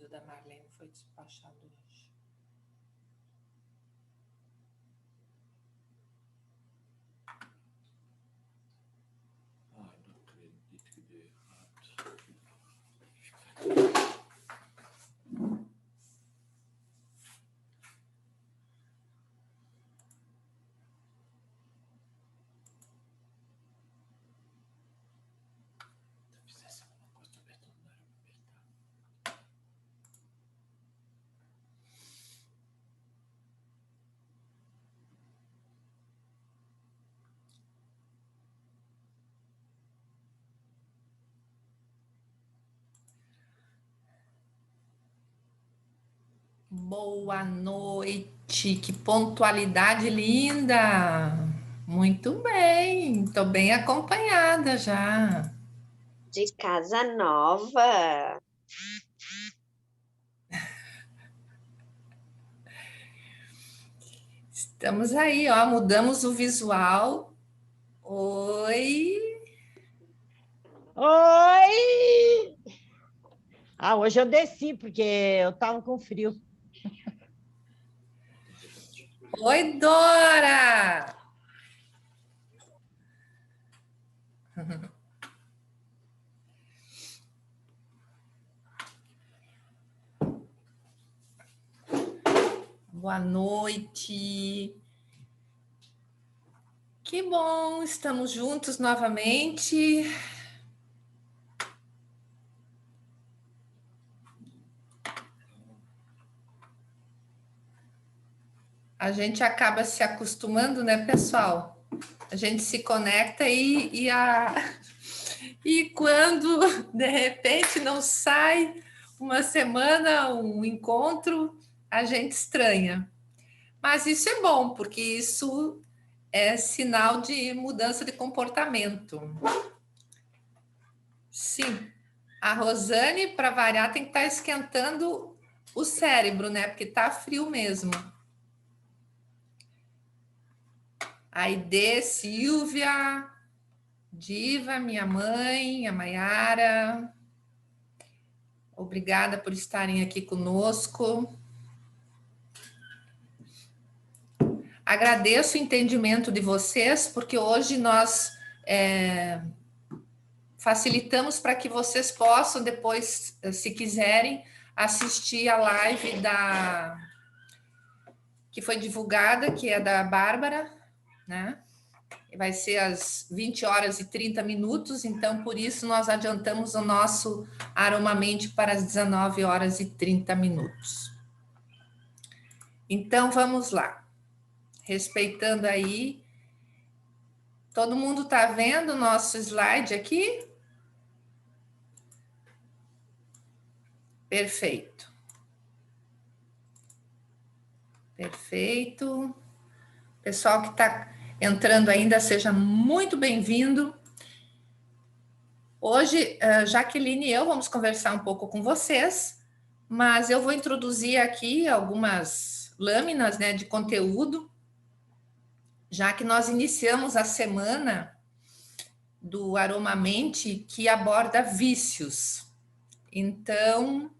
pedido da Marlene foi despachado hoje. Ai, não acredito que deu errado. Se eu fizesse alguma coisa, talvez não era pra apertar. Boa noite, que pontualidade linda! Muito bem, estou bem acompanhada já. De casa nova. Estamos aí, ó, mudamos o visual. Oi! Oi! Ah, hoje eu desci, porque eu tava com frio. Oi, Dora! Boa noite. Que bom, estamos juntos novamente. A gente acaba se acostumando, né, pessoal? A gente se conecta e quando de repente não sai uma semana, um encontro, a gente estranha. Mas isso é bom, porque isso é sinal de mudança de comportamento. Sim, a Rosane, para variar, tem que estar esquentando o cérebro, né? Porque tá frio mesmo. Aide, Silvia, Diva, minha mãe, a Maiara. Obrigada por estarem aqui conosco. Agradeço o entendimento de vocês, porque hoje nós facilitamos para que vocês possam depois, se quiserem, assistir a live que foi divulgada, que é da Bárbara, né? Vai ser às 20 horas e 30 minutos, então por isso nós adiantamos o nosso Aromamente para as 19 horas e 30 minutos. Então vamos lá. Respeitando aí. Todo mundo está vendo o nosso slide aqui? Perfeito. Perfeito. Pessoal que está entrando ainda, seja muito bem-vindo. Hoje, Jaqueline e eu vamos conversar um pouco com vocês, mas eu vou introduzir aqui algumas lâminas, né, de conteúdo, já que nós iniciamos a semana do Aromamente, que aborda vícios. Então,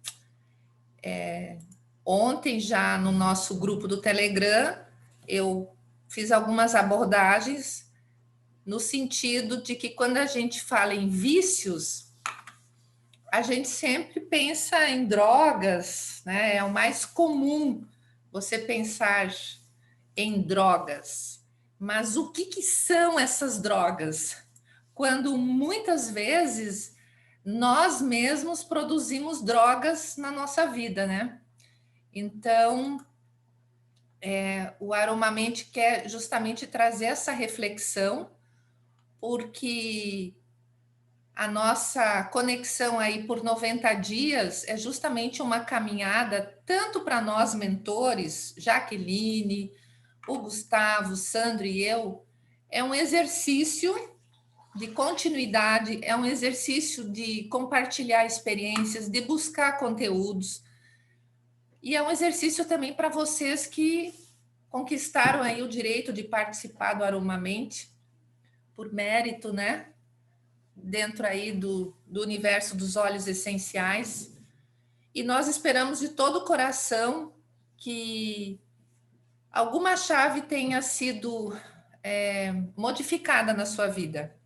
ontem já no nosso grupo do Telegram, eu fiz algumas abordagens no sentido de que quando a gente fala em vícios, a gente sempre pensa em drogas, né? É o mais comum você pensar em drogas. Mas o que são essas drogas? Quando muitas vezes nós mesmos produzimos drogas na nossa vida, né? Então, o Aromamente quer justamente trazer essa reflexão, porque a nossa conexão aí por 90 dias é justamente uma caminhada, tanto para nós mentores, Jaqueline, o Gustavo, o Sandro e eu, é um exercício de continuidade, é um exercício de compartilhar experiências, de buscar conteúdos, e é um exercício também para vocês que conquistaram aí o direito de participar do Aromamente, por mérito, né? Dentro aí do universo dos óleos essenciais. E nós esperamos de todo o coração que alguma chave tenha sido modificada na sua vida.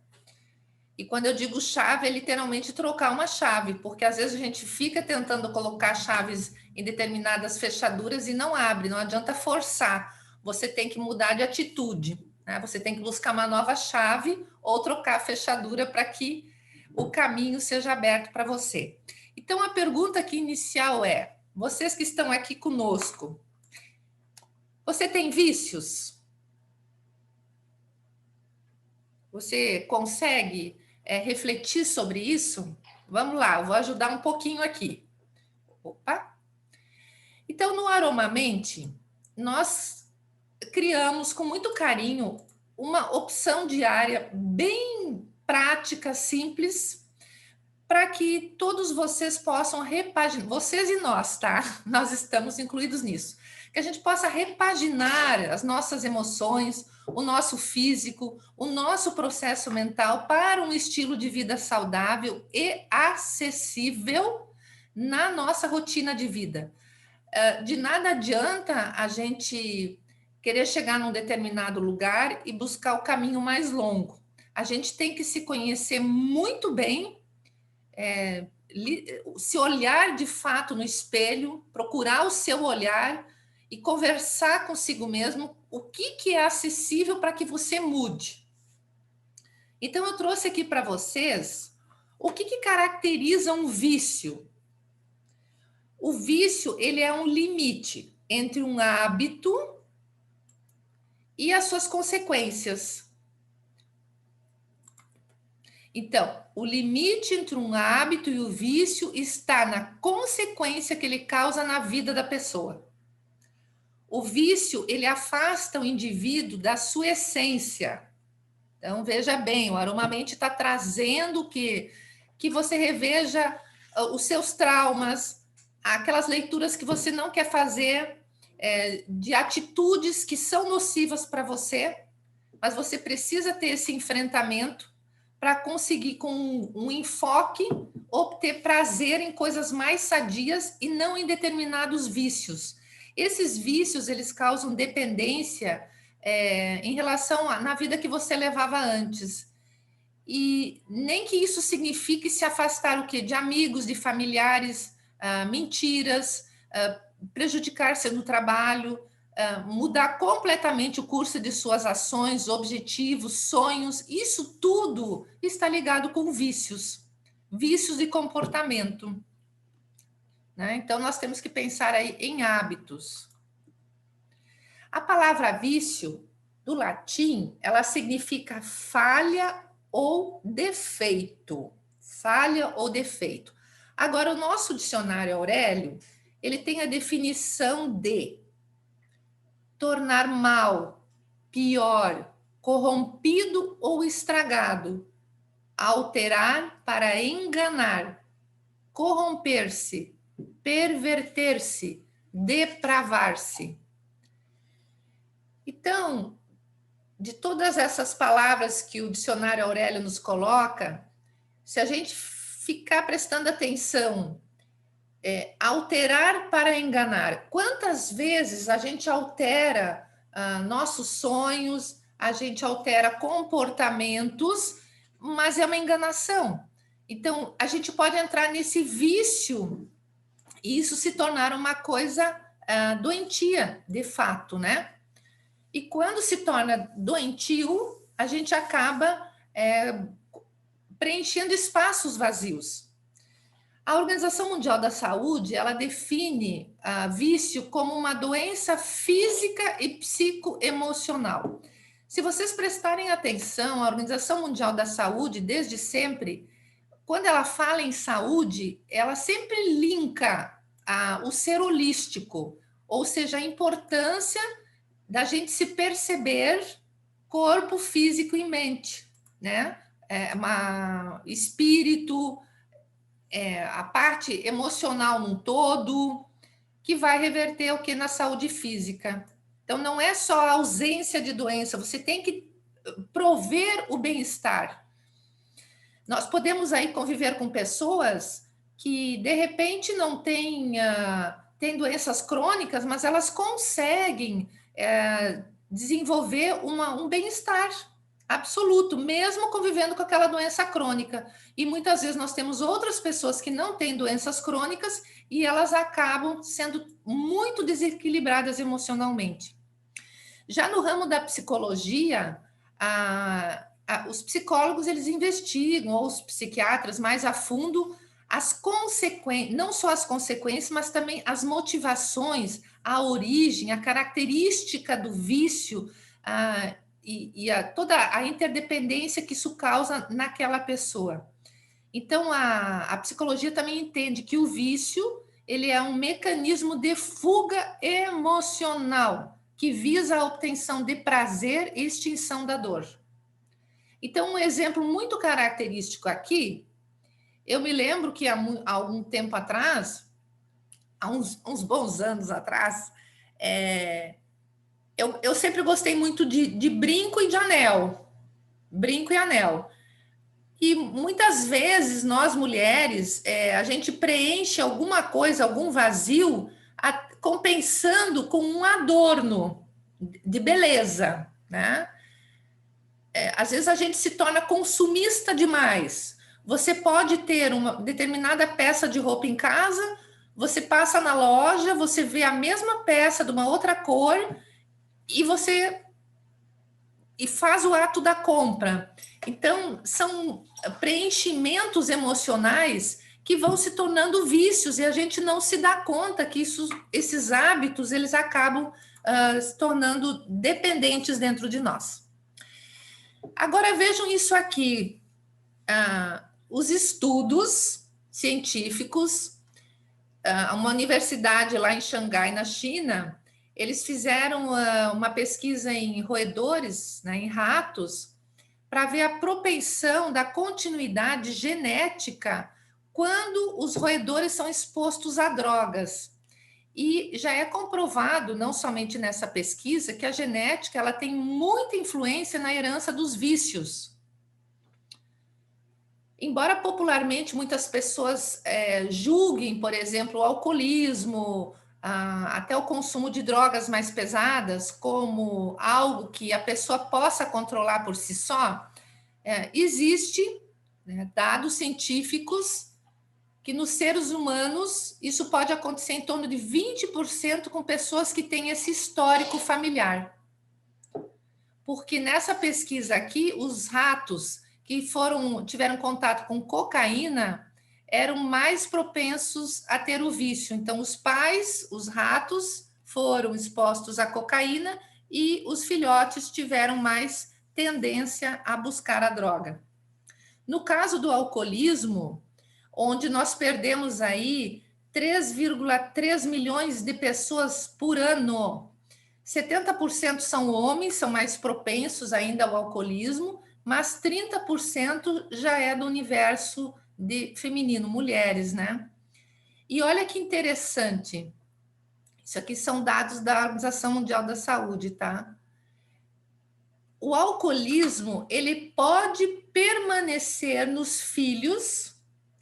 E quando eu digo chave, é literalmente trocar uma chave, porque às vezes a gente fica tentando colocar chaves em determinadas fechaduras e não abre, não adianta forçar. Você tem que mudar de atitude, né? Você tem que buscar uma nova chave ou trocar a fechadura para que o caminho seja aberto para você. Então, a pergunta aqui inicial é: vocês que estão aqui conosco, você tem vícios? Você consegue refletir sobre isso? Vamos lá, eu vou ajudar um pouquinho aqui. Opa! Então, no Aromamente, nós criamos com muito carinho uma opção diária bem prática, simples, para que todos vocês possam repaginar, vocês e nós, tá? Nós estamos incluídos nisso. Que a gente possa repaginar as nossas emoções, o nosso físico, o nosso processo mental para um estilo de vida saudável e acessível na nossa rotina de vida. De nada adianta a gente querer chegar num determinado lugar e buscar o caminho mais longo. A gente tem que se conhecer muito bem, se olhar de fato no espelho, procurar o seu olhar e conversar consigo mesmo o que é acessível para que você mude. Então, eu trouxe aqui para vocês o que caracteriza um vício. O vício, ele é um limite entre um hábito e as suas consequências. Então, o limite entre um hábito e o vício está na consequência que ele causa na vida da pessoa. O vício, ele afasta o indivíduo da sua essência. Então, veja bem, o Aromamente está trazendo que você reveja os seus traumas, aquelas leituras que você não quer fazer, de atitudes que são nocivas para você, mas você precisa ter esse enfrentamento para conseguir, com um enfoque, obter prazer em coisas mais sadias e não em determinados vícios. Esses vícios, eles causam dependência em relação na vida que você levava antes. E nem que isso signifique se afastar o quê? De amigos, de familiares, mentiras, prejudicar-se no trabalho, mudar completamente o curso de suas ações, objetivos, sonhos. Isso tudo está ligado com vícios de comportamento. Né? Então, nós temos que pensar aí em hábitos. A palavra vício, do latim, ela significa falha ou defeito. Falha ou defeito. Agora, o nosso dicionário Aurélio, ele tem a definição de tornar mal, pior, corrompido ou estragado, alterar para enganar, corromper-se, perverter-se, depravar-se. Então, de todas essas palavras que o dicionário Aurélio nos coloca, se a gente ficar prestando atenção, alterar para enganar, quantas vezes a gente altera nossos sonhos, a gente altera comportamentos, mas é uma enganação. Então, a gente pode entrar nesse vício e isso se tornar uma coisa doentia, de fato, né? E quando se torna doentio, a gente acaba preenchendo espaços vazios. A Organização Mundial da Saúde, ela define vício como uma doença física e psicoemocional. Se vocês prestarem atenção, a Organização Mundial da Saúde, desde sempre, quando ela fala em saúde, ela sempre linka o ser holístico, ou seja, a importância da gente se perceber corpo, físico e mente, né? Espírito, a parte emocional num todo, que vai reverter o que na saúde física. Então, não é só a ausência de doença, você tem que prover o bem-estar. Nós podemos aí conviver com pessoas que de repente não tem, tem doenças crônicas, mas elas conseguem desenvolver um bem-estar absoluto, mesmo convivendo com aquela doença crônica. E muitas vezes nós temos outras pessoas que não têm doenças crônicas e elas acabam sendo muito desequilibradas emocionalmente. Já no ramo da psicologia, os psicólogos eles investigam, ou os psiquiatras mais a fundo, as consequências, não só as consequências, mas também as motivações, a origem, a característica do vício, toda a interdependência que isso causa naquela pessoa. Então, a psicologia também entende que o vício ele é um mecanismo de fuga emocional que visa a obtenção de prazer e extinção da dor. Então, um exemplo muito característico aqui, eu me lembro que há algum tempo atrás, há uns bons anos atrás, eu sempre gostei muito de brinco e de anel. Brinco e anel. E muitas vezes nós mulheres, a gente preenche alguma coisa, algum vazio, compensando com um adorno de beleza, né? Às vezes a gente se torna consumista demais. Você pode ter uma determinada peça de roupa em casa, você passa na loja, você vê a mesma peça de uma outra cor e faz o ato da compra. Então, são preenchimentos emocionais que vão se tornando vícios e a gente não se dá conta que esses hábitos eles acabam se tornando dependentes dentro de nós. Agora vejam isso aqui, os estudos científicos, uma universidade lá em Xangai, na China, eles fizeram uma pesquisa em roedores, né, em ratos, para ver a propensão da continuidade genética quando os roedores são expostos a drogas. E já é comprovado, não somente nessa pesquisa, que a genética ela tem muita influência na herança dos vícios. Embora popularmente muitas pessoas julguem, por exemplo, o alcoolismo, até o consumo de drogas mais pesadas, como algo que a pessoa possa controlar por si só, existe, né, dados científicos que nos seres humanos isso pode acontecer em torno de 20% com pessoas que têm esse histórico familiar. Porque nessa pesquisa aqui, os ratos que tiveram contato com cocaína eram mais propensos a ter o vício. Então, os pais, os ratos, foram expostos à cocaína e os filhotes tiveram mais tendência a buscar a droga. No caso do alcoolismo, onde nós perdemos aí 3,3 milhões de pessoas por ano, 70% são homens, são mais propensos ainda ao alcoolismo, mas 30% já é do universo feminino, mulheres, né? E olha que interessante, isso aqui são dados da Organização Mundial da Saúde, tá? O alcoolismo, ele pode permanecer nos filhos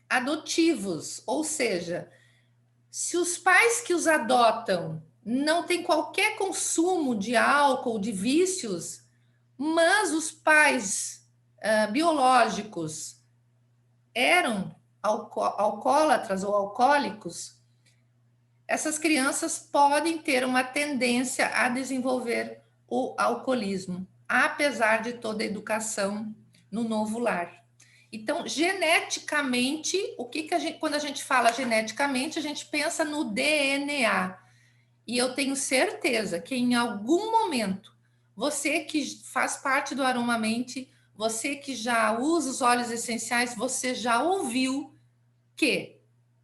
adotivos, ou seja, se os pais que os adotam não têm qualquer consumo de álcool, de vícios, mas os pais biológicos eram alcoólatras ou alcoólicos, essas crianças podem ter uma tendência a desenvolver o alcoolismo, apesar de toda a educação no novo lar. Então, geneticamente, quando a gente fala geneticamente, a gente pensa no DNA. E eu tenho certeza que em algum momento, você que faz parte do Aromamente, você que já usa os óleos essenciais, você já ouviu que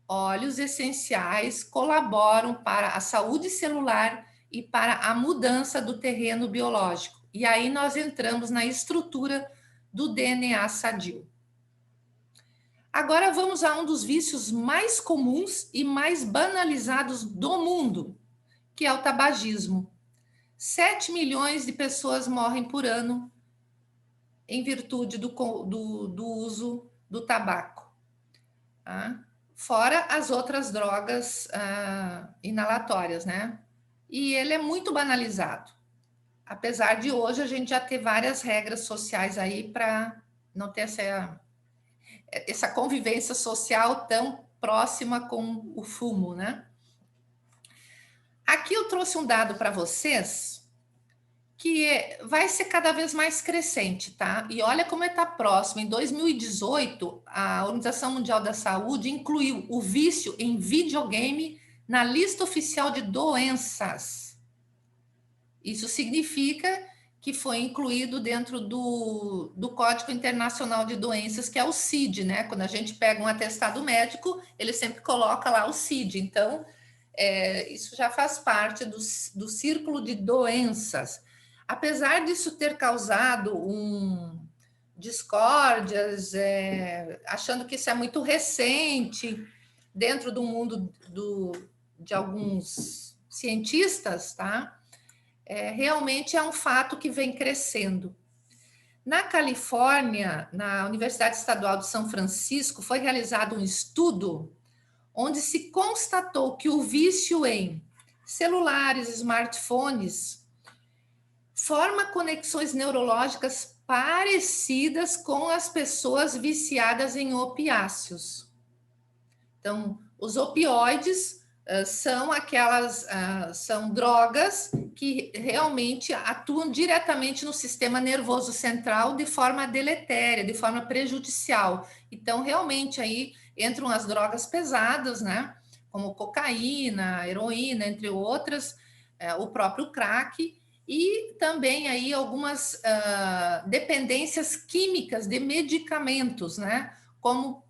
óleos essenciais colaboram para a saúde celular e para a mudança do terreno biológico. E aí nós entramos na estrutura do DNA sadio. Agora vamos a um dos vícios mais comuns e mais banalizados do mundo, que é o tabagismo. 7 milhões de pessoas morrem por ano em virtude do uso do tabaco. Tá? fora as outras drogas inalatórias, né? E ele é muito banalizado, apesar de hoje a gente já ter várias regras sociais aí para não ter essa convivência social tão próxima com o fumo, né? Aqui eu trouxe um dado para vocês que vai ser cada vez mais crescente, tá? E olha como está próximo. Em 2018, a Organização Mundial da Saúde incluiu o vício em videogame na lista oficial de doenças. Isso significa que foi incluído dentro do Código Internacional de Doenças, que é o CID, né? Quando a gente pega um atestado médico, ele sempre coloca lá o CID. Então, isso já faz parte do círculo de doenças. Apesar disso ter causado discórdias, achando que isso é muito recente dentro do mundo de alguns cientistas, tá? Realmente é um fato que vem crescendo. Na Califórnia, na Universidade Estadual de São Francisco, foi realizado um estudo onde se constatou que o vício em celulares, smartphones, forma conexões neurológicas parecidas com as pessoas viciadas em opiáceos. Então, os opioides são drogas que realmente atuam diretamente no sistema nervoso central de forma deletéria, de forma prejudicial. Então, realmente, aí entram as drogas pesadas, né? Como cocaína, heroína, entre outras, o próprio crack, e também aí algumas dependências químicas de medicamentos, né? Como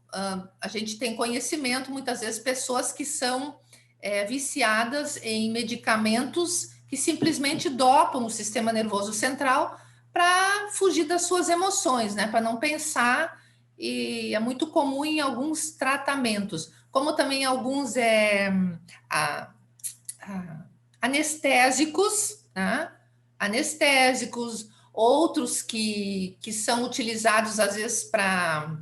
a gente tem conhecimento, muitas vezes, pessoas que são viciadas em medicamentos que simplesmente dopam o sistema nervoso central para fugir das suas emoções, né? Para não pensar, e é muito comum em alguns tratamentos, como também alguns anestésicos, né? Anestésicos, outros que são utilizados às vezes para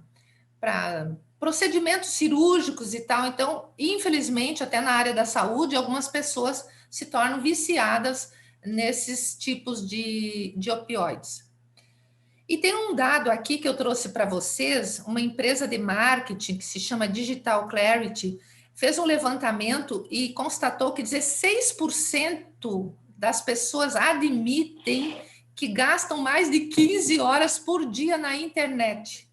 procedimentos cirúrgicos e tal. Então, infelizmente, até na área da saúde, algumas pessoas se tornam viciadas nesses tipos de opioides. E tem um dado aqui que eu trouxe para vocês, uma empresa de marketing que se chama Digital Clarity, fez um levantamento e constatou que 16% das pessoas admitem que gastam mais de 15 horas por dia na internet.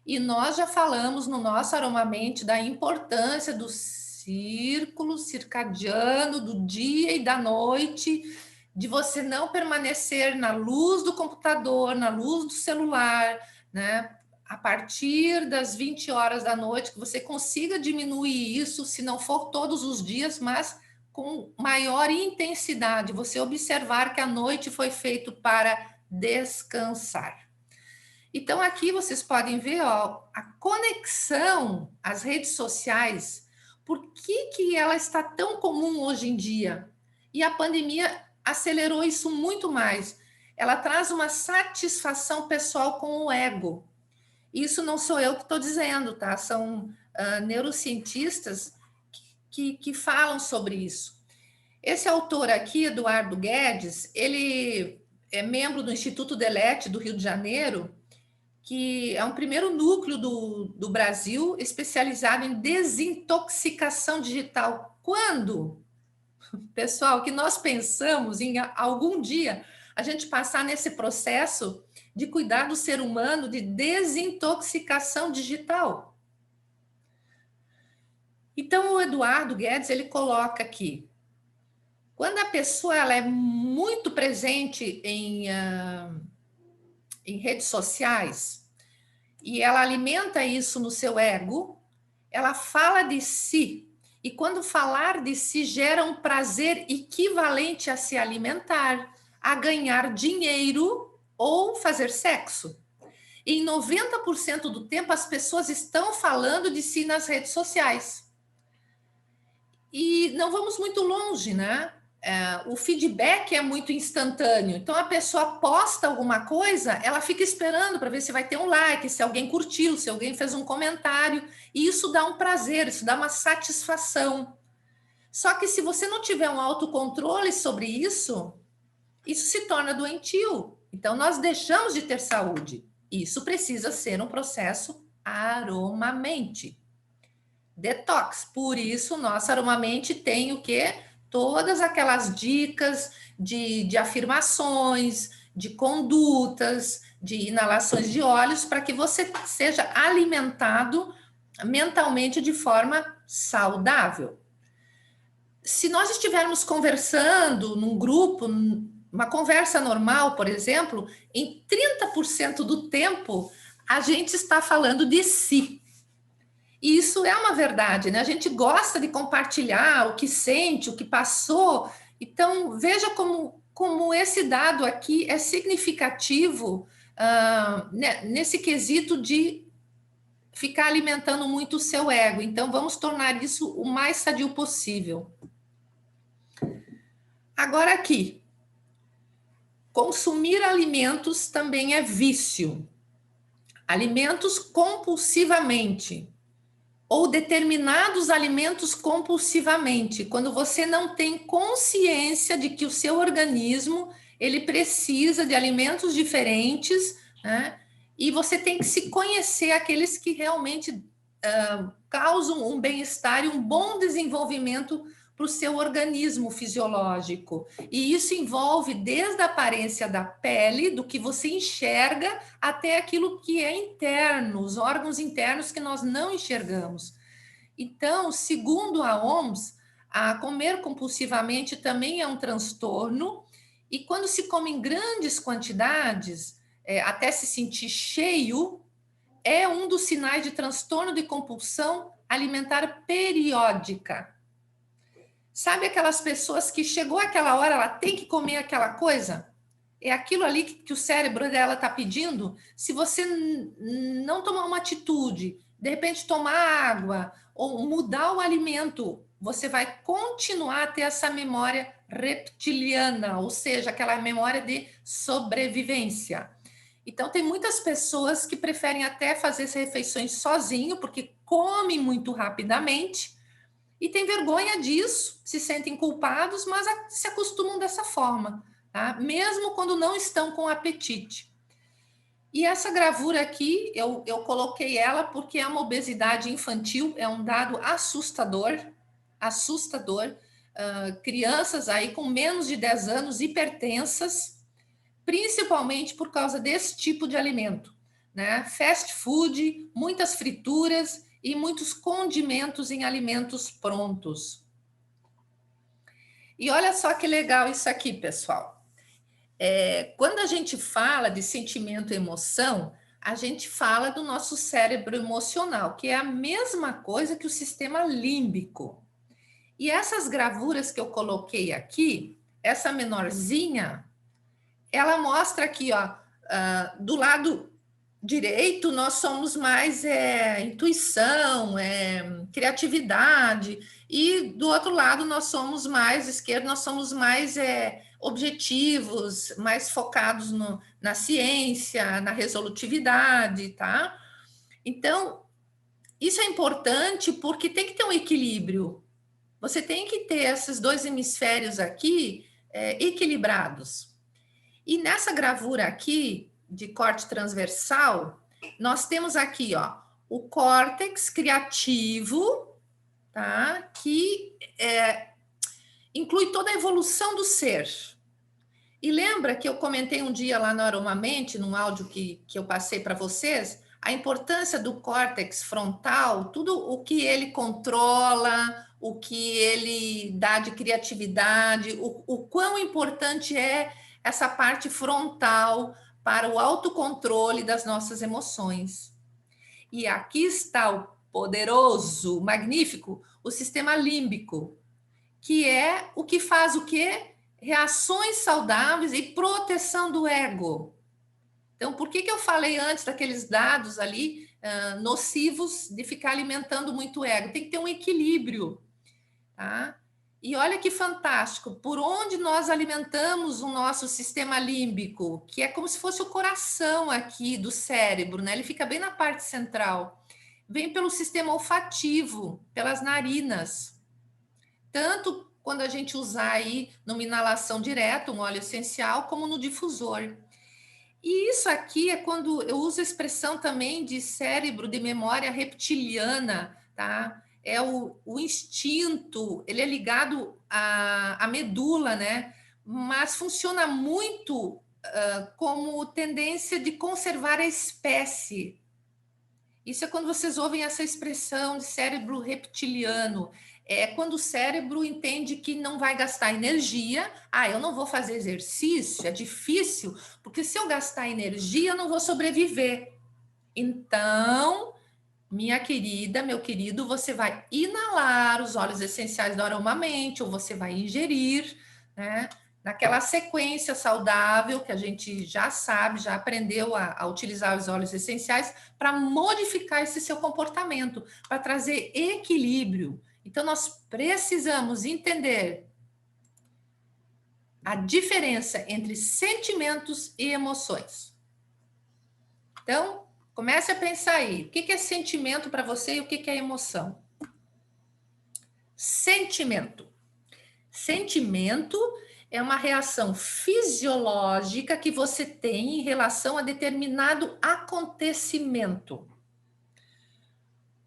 E nós já falamos no nosso Aromamente da importância do círculo circadiano do dia e da noite, de você não permanecer na luz do computador, na luz do celular, né? A partir das 20 horas da noite, que você consiga diminuir isso, se não for todos os dias, mas com maior intensidade, você observar que a noite foi feito para descansar. Então, aqui vocês podem ver a conexão às redes sociais, por que ela está tão comum hoje em dia? E a pandemia acelerou isso muito mais. Ela traz uma satisfação pessoal com o ego. Isso não sou eu que estou dizendo, tá? São neurocientistas que falam sobre isso. Esse autor aqui, Eduardo Guedes, ele é membro do Instituto Delete do Rio de Janeiro, que é um primeiro núcleo do Brasil especializado em desintoxicação digital. Quando, pessoal, que nós pensamos em algum dia a gente passar nesse processo de cuidar do ser humano, de desintoxicação digital? Então, o Eduardo Guedes, ele coloca aqui, quando a pessoa ela é muito presente em redes sociais e ela alimenta isso no seu ego, ela fala de si. E quando falar de si gera um prazer equivalente a se alimentar, a ganhar dinheiro ou fazer sexo. E em 90% do tempo as pessoas estão falando de si nas redes sociais. E não vamos muito longe, né? o feedback é muito instantâneo. Então, a pessoa posta alguma coisa, ela fica esperando para ver se vai ter um like, se alguém curtiu, se alguém fez um comentário. E isso dá um prazer, isso dá uma satisfação. Só que se você não tiver um autocontrole sobre isso, isso se torna doentio. Então, nós deixamos de ter saúde. Isso precisa ser um processo aromamente. Detox. Por isso, nossa aromamente tem o quê? Todas aquelas dicas de afirmações, de condutas, de inalações de óleos, para que você seja alimentado mentalmente de forma saudável. Se nós estivermos conversando num grupo, uma conversa normal, por exemplo, em 30% do tempo, a gente está falando de si. E isso é uma verdade, né? A gente gosta de compartilhar o que sente, o que passou. Então, veja como esse dado aqui é significativo nesse quesito de ficar alimentando muito o seu ego. Então, vamos tornar isso o mais sadio possível. Agora aqui, consumir alimentos também é vício. Alimentos compulsivamente, ou determinados alimentos compulsivamente, quando você não tem consciência de que o seu organismo ele precisa de alimentos diferentes, né? E você tem que se conhecer aqueles que realmente causam um bem-estar e um bom desenvolvimento para o seu organismo fisiológico. E isso envolve desde a aparência da pele, do que você enxerga, até aquilo que é interno, os órgãos internos que nós não enxergamos. Então, segundo a OMS, a comer compulsivamente também é um transtorno, e quando se come em grandes quantidades, até se sentir cheio, é um dos sinais de transtorno de compulsão alimentar periódica. Sabe aquelas pessoas que chegou aquela hora, ela tem que comer aquela coisa? É aquilo ali que o cérebro dela está pedindo. Se você não tomar uma atitude, de repente tomar água ou mudar o alimento, você vai continuar a ter essa memória reptiliana, ou seja, aquela memória de sobrevivência. Então, tem muitas pessoas que preferem até fazer as refeições sozinho, porque comem muito rapidamente, e tem vergonha disso, se sentem culpados, mas se acostumam dessa forma, tá? Mesmo quando não estão com apetite. E essa gravura aqui, eu coloquei ela porque é uma obesidade infantil, é um dado assustador, assustador. Crianças aí com menos de 10 anos hipertensas, principalmente por causa desse tipo de alimento, né? Fast food, muitas frituras e muitos condimentos em alimentos prontos. E olha só que legal isso aqui, pessoal. Quando a gente fala de sentimento e emoção, a gente fala do nosso cérebro emocional, que é a mesma coisa que o sistema límbico. E essas gravuras que eu coloquei aqui, essa menorzinha, ela mostra aqui, ó, do lado direito, nós somos mais intuição, criatividade, e do outro lado, nós somos mais esquerdo, nós somos mais objetivos, mais focados na ciência, na resolutividade, tá? Então, isso é importante porque tem que ter um equilíbrio. Você tem que ter esses dois hemisférios aqui equilibrados. E nessa gravura aqui, de corte transversal, nós temos aqui, ó, o córtex criativo, tá? Que inclui toda a evolução do ser. E lembra que eu comentei um dia lá no Aromamente, num áudio que eu passei para vocês, a importância do córtex frontal, tudo o que ele controla, o que ele dá de criatividade, o quão importante é essa parte frontal para o autocontrole das nossas emoções. E aqui está o poderoso, magnífico, o sistema límbico, que é o que faz o quê? Reações saudáveis e proteção do ego. Então, por que eu falei antes daqueles dados ali nocivos de ficar alimentando muito o ego? Tem que ter um equilíbrio, tá? E olha que fantástico, por onde nós alimentamos o nosso sistema límbico, que é como se fosse o coração aqui do cérebro, né? Ele fica bem na parte central. Vem pelo sistema olfativo, pelas narinas. Tanto quando a gente usar aí numa inalação direta, um óleo essencial, como no difusor. E isso aqui é quando eu uso a expressão também de cérebro de memória reptiliana, tá? É o instinto, ele é ligado à medula, né? Mas funciona muito como tendência de conservar a espécie. Isso é quando vocês ouvem essa expressão de cérebro reptiliano. É quando o cérebro entende que não vai gastar energia. Ah, eu não vou fazer exercício, é difícil, porque se eu gastar energia, eu não vou sobreviver. Então, minha querida, meu querido, você vai inalar os óleos essenciais do Aromamente, ou você vai ingerir, né? Naquela sequência saudável que a gente já sabe, já aprendeu a utilizar os óleos essenciais para modificar esse seu comportamento, para trazer equilíbrio. Então, nós precisamos entender a diferença entre sentimentos e emoções. Então, comece a pensar aí. O que é sentimento para você e o que é emoção? Sentimento. Sentimento é uma reação fisiológica que você tem em relação a determinado acontecimento.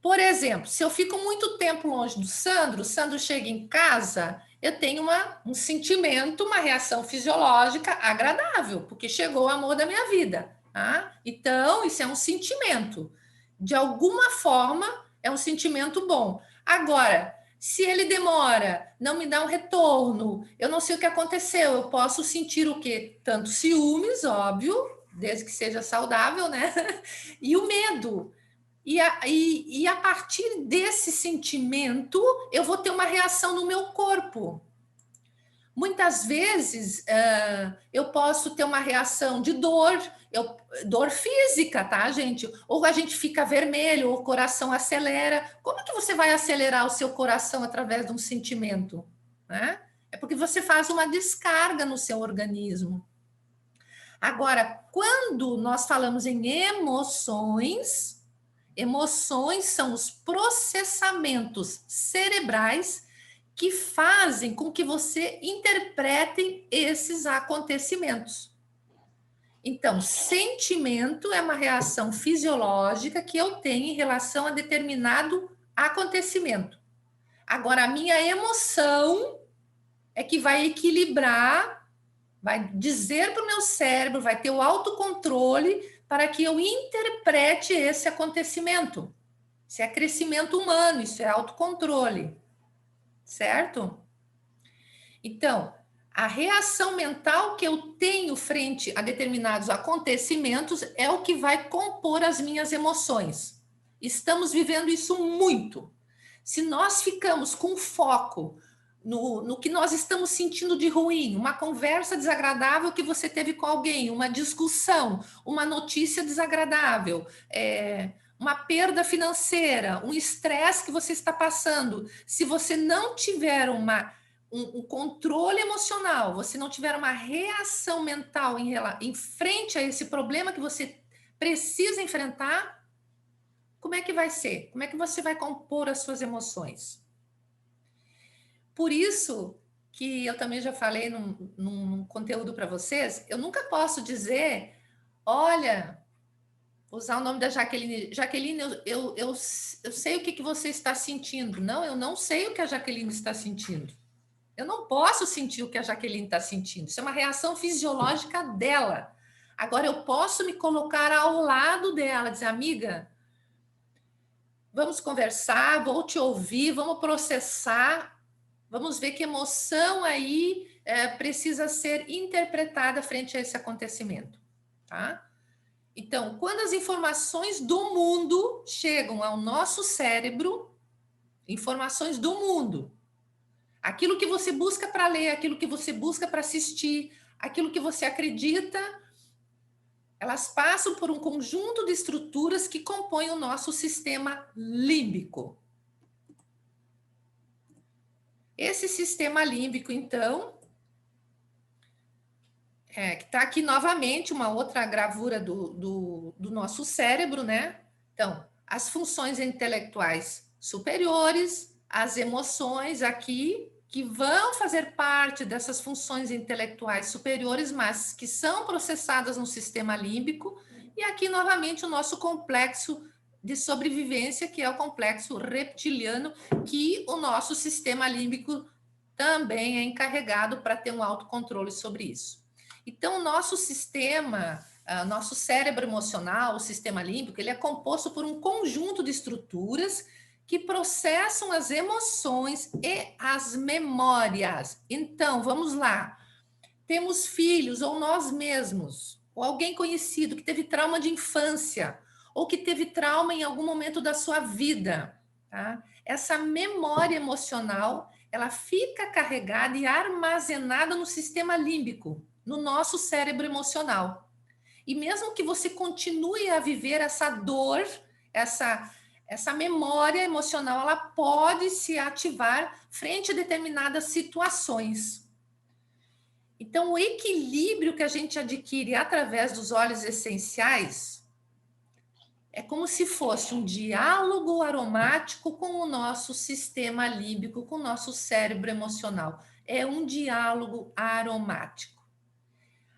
Por exemplo, se eu fico muito tempo longe do Sandro, o Sandro chega em casa, eu tenho um sentimento, uma reação fisiológica agradável, porque chegou o amor da minha vida. Tá? Então, isso é um sentimento. De alguma forma, é um sentimento bom. Agora, se ele demora, não me dá um retorno, eu não sei o que aconteceu, eu posso sentir o quê? Tanto ciúmes, óbvio, desde que seja saudável, né? E o medo. E a partir desse sentimento, eu vou ter uma reação no meu corpo. Muitas vezes, eu posso ter uma reação de dor, dor física, tá, gente? Ou a gente fica vermelho, ou o coração acelera. Como que você vai acelerar o seu coração através de um sentimento? Né? É porque você faz uma descarga no seu organismo. Agora, quando nós falamos em emoções, emoções são os processamentos cerebrais que fazem com que você interprete esses acontecimentos. Então, sentimento é uma reação fisiológica que eu tenho em relação a determinado acontecimento. Agora, a minha emoção é que vai equilibrar, vai dizer para o meu cérebro, vai ter o autocontrole para que eu interprete esse acontecimento. Isso é crescimento humano, isso é autocontrole, certo? Então, a reação mental que eu tenho frente a determinados acontecimentos é o que vai compor as minhas emoções. Estamos vivendo isso muito. Se nós ficamos com foco no que nós estamos sentindo de ruim, uma conversa desagradável que você teve com alguém, uma discussão, uma notícia desagradável, uma perda financeira, um estresse que você está passando, se você não tiver um controle emocional, você não tiver uma reação mental em frente a esse problema que você precisa enfrentar, como é que vai ser? Como é que você vai compor as suas emoções? Por isso que eu também já falei num conteúdo para vocês, eu nunca posso dizer, olha, usar o nome da Jaqueline. Jaqueline, eu sei o que você está sentindo. Não, eu não sei o que a Jaqueline está sentindo. Eu não posso sentir o que a Jaqueline está sentindo. Isso é uma reação fisiológica dela. Agora, eu posso me colocar ao lado dela, dizer, amiga, vamos conversar, vou te ouvir, vamos processar, vamos ver que emoção aí precisa ser interpretada frente a esse acontecimento, tá? Então, quando as informações do mundo chegam ao nosso cérebro, informações do mundo, aquilo que você busca para ler, aquilo que você busca para assistir, aquilo que você acredita, elas passam por um conjunto de estruturas que compõem o nosso sistema límbico. Esse sistema límbico, então, que está aqui novamente, uma outra gravura do nosso cérebro, né? Então, as funções intelectuais superiores, as emoções aqui, que vão fazer parte dessas funções intelectuais superiores, mas que são processadas no sistema límbico, e aqui, novamente, o nosso complexo de sobrevivência, que é o complexo reptiliano, que o nosso sistema límbico também é encarregado para ter um autocontrole sobre isso. Então, o nosso sistema, nosso cérebro emocional, o sistema límbico, ele é composto por um conjunto de estruturas que processam as emoções e as memórias. Então, vamos lá. Temos filhos ou nós mesmos, ou alguém conhecido que teve trauma de infância, ou que teve trauma em algum momento da sua vida, tá? Essa memória emocional, ela fica carregada e armazenada no sistema límbico, no nosso cérebro emocional. E mesmo que você continue a viver essa dor, essa memória emocional, ela pode se ativar frente a determinadas situações. Então, o equilíbrio que a gente adquire através dos óleos essenciais é como se fosse um diálogo aromático com o nosso sistema límbico, com o nosso cérebro emocional. É um diálogo aromático.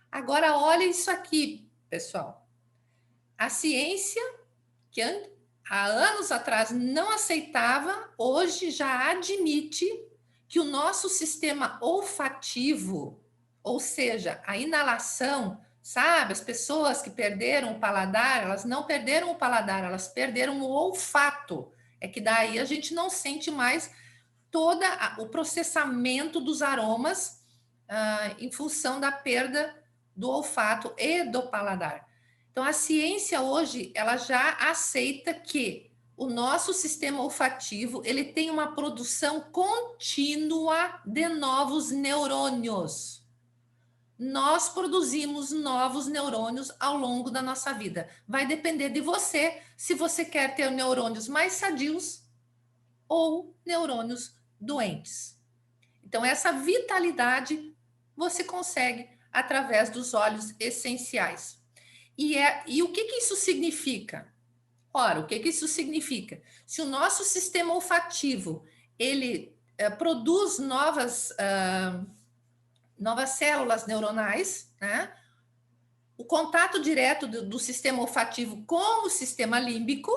Agora, olha isso aqui, pessoal. A ciência, que há anos atrás não aceitava, hoje já admite que o nosso sistema olfativo, ou seja, a inalação, sabe? As pessoas que perderam o paladar, elas não perderam o paladar, elas perderam o olfato. É que daí a gente não sente mais todo o processamento dos aromas em função da perda do olfato e do paladar. Então, a ciência hoje, ela já aceita que o nosso sistema olfativo, ele tem uma produção contínua de novos neurônios. Nós produzimos novos neurônios ao longo da nossa vida. Vai depender de você, se você quer ter neurônios mais sadios ou neurônios doentes. Então, essa vitalidade você consegue através dos óleos essenciais. E o que isso significa? Ora, o que isso significa? Se o nosso sistema olfativo ele produz novas células neuronais, né? O contato direto do sistema olfativo com o sistema límbico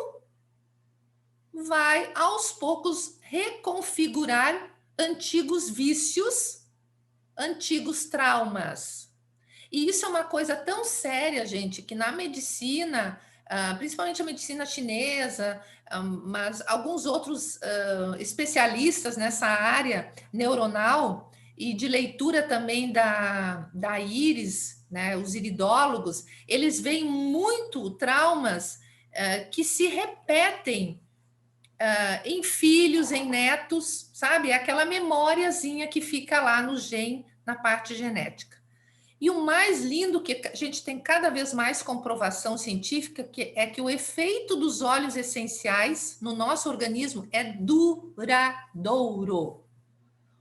vai, aos poucos, reconfigurar antigos vícios, antigos traumas. E isso é uma coisa tão séria, gente, que na medicina, principalmente a medicina chinesa, mas alguns outros especialistas nessa área neuronal e de leitura também da íris, né, os iridólogos, eles veem muito traumas que se repetem em filhos, em netos, sabe? É aquela memóriazinha que fica lá no gene, na parte genética. E o mais lindo, que a gente tem cada vez mais comprovação científica, é que o efeito dos óleos essenciais no nosso organismo é duradouro.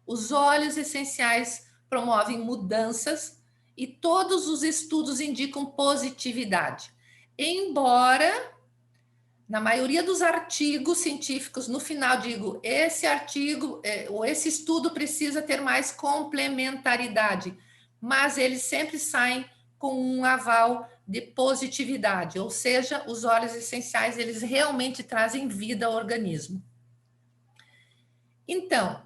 Os óleos essenciais promovem mudanças e todos os estudos indicam positividade. Embora, na maioria dos artigos científicos, no final digo, esse artigo ou esse estudo precisa ter mais complementaridade, mas eles sempre saem com um aval de positividade, ou seja, os óleos essenciais, eles realmente trazem vida ao organismo. Então,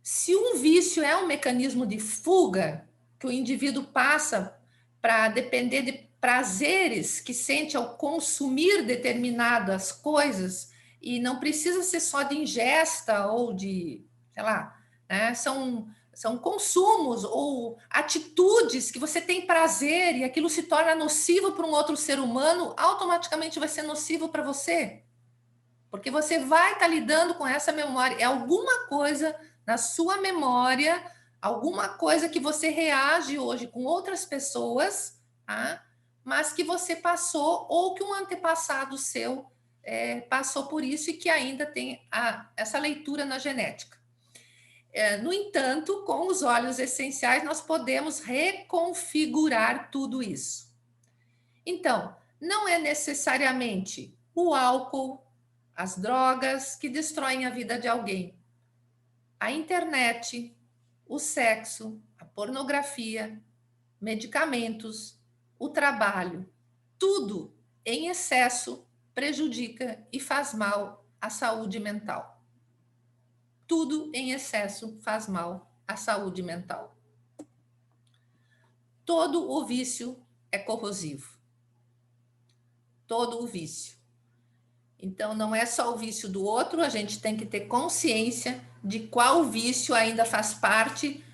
se um vício é um mecanismo de fuga que o indivíduo passa para depender de prazeres que sente ao consumir determinadas coisas, e não precisa ser só de ingesta ou de, sei lá, né? São consumos ou atitudes que você tem prazer e aquilo se torna nocivo para um outro ser humano, automaticamente vai ser nocivo para você. Porque você vai estar lidando com essa memória. É alguma coisa na sua memória, alguma coisa que você reage hoje com outras pessoas, tá? Mas que você passou ou que um antepassado seu passou por isso e que ainda tem essa leitura na genética. No entanto, com os óleos essenciais, nós podemos reconfigurar tudo isso. Então, não é necessariamente o álcool, as drogas que destroem a vida de alguém. A internet, o sexo, a pornografia, medicamentos, o trabalho, tudo em excesso prejudica e faz mal à saúde mental. Tudo em excesso faz mal à saúde mental. Todo o vício é corrosivo. Todo o vício. Então, não é só o vício do outro, a gente tem que ter consciência de qual vício ainda faz parte